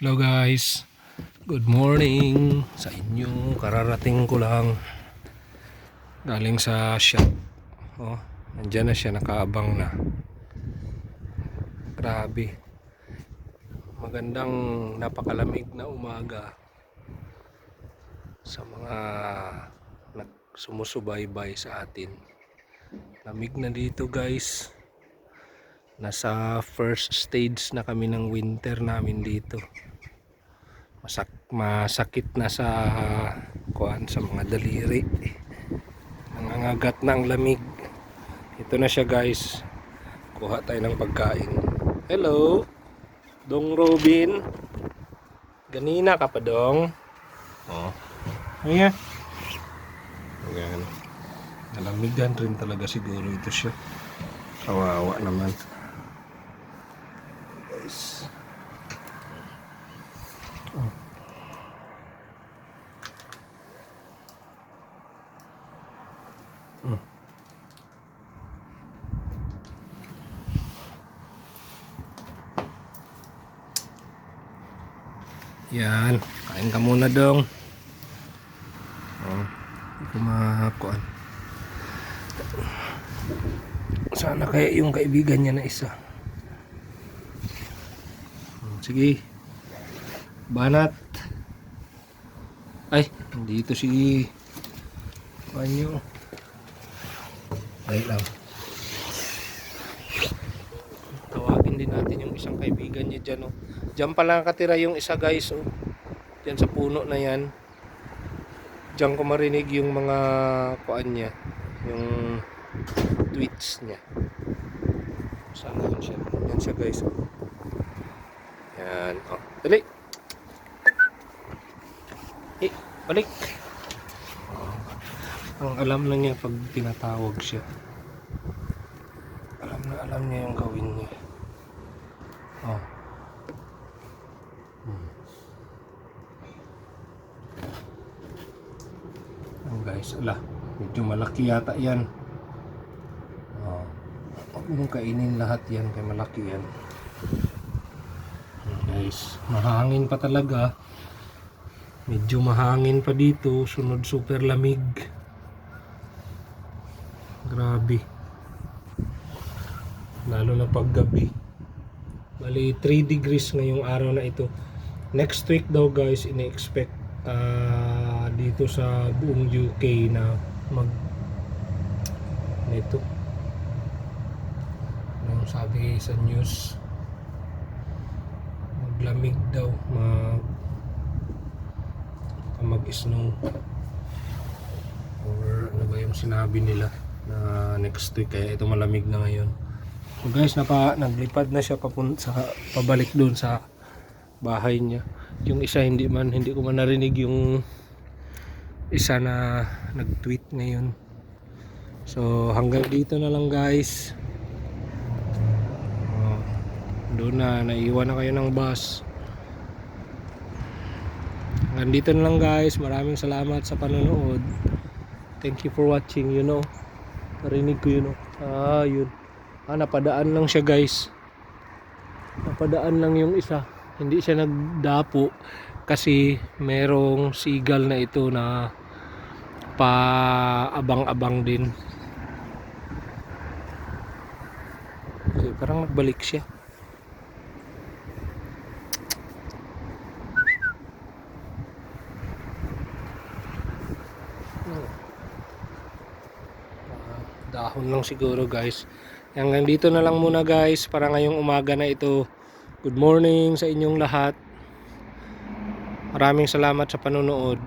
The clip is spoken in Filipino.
Hello guys, good morning sa inyo. Kararating ko lang galing sa shop. Oh, nandiyan na siya, nakaabang na. Grabe, magandang napakalamig na umaga sa mga sumusubaybay sa atin. Lamig na dito guys. Nasa first stage na kami ng winter namin dito. Masakit na sa sa mga daliri, nangangagat ng lamig. Ito na siya guys, kuha tayo ng pagkain. Hello Dong Robin, ganina ka pa dong? Oh, ayan. Ayan, nalamigan rin talaga siguro ito siya. Kawawa naman guys. Yan, kain ka muna dong. Oh, hindi ko makakuan. Sana kaya yung kaibigan niya na isa. Sige, banat. Ay, dito si Panyo. Ay lang. Tawagin din natin yung isang kaibigan niya dyan. Oh. Diyan pala nakatira yung isa guys. Oh. Diyan sa puno na yan. Diyan ko marinig yung mga kuan niya. Yung tweets niya. Saan na siya? Yan siya guys. Oh. Yan. Oh. Dali. Balik. Oh. Ang alam na niya pag tinatawag siya. Alam niya yung gawin niya. Oh. Guys, medyo malaki yata yan. Oh. Huwag mong kainin lahat yan, kaya malaki yan. Guys, mahangin pa talaga. Medyo mahangin pa dito. Sunod super lamig. Grabe. Lalo na pag gabi. Bali 3 degrees ngayong araw na ito. Next week daw guys, ini-expect dito sa buong UK na nito. Anong sabi sa news? Maglamig daw, mag-snow. Or ano ba yung sinabi nila na next week, kaya ito malamig na ngayon. So guys, naglipad na siya pabalik doon sa bahay niya. Yung isa hindi ko man narinig yung isa na nag-tweet ngayon. So hanggang dito na lang guys. Doon na naiwan na kayo ng bus. Hanggang dito na lang guys. Maraming salamat sa panonood. Thank you for watching. Narinig ko yun. Yun. Napadaan lang siya guys. Napadaan lang yung isa. Hindi siya nagdapo kasi merong seagull na ito na paabang-abang din. Okay, parang nagbalik siya. Dahon lang siguro guys. Hanggang dito na lang muna guys para ngayong umaga na ito. Good morning sa inyong lahat. Maraming salamat sa panonood.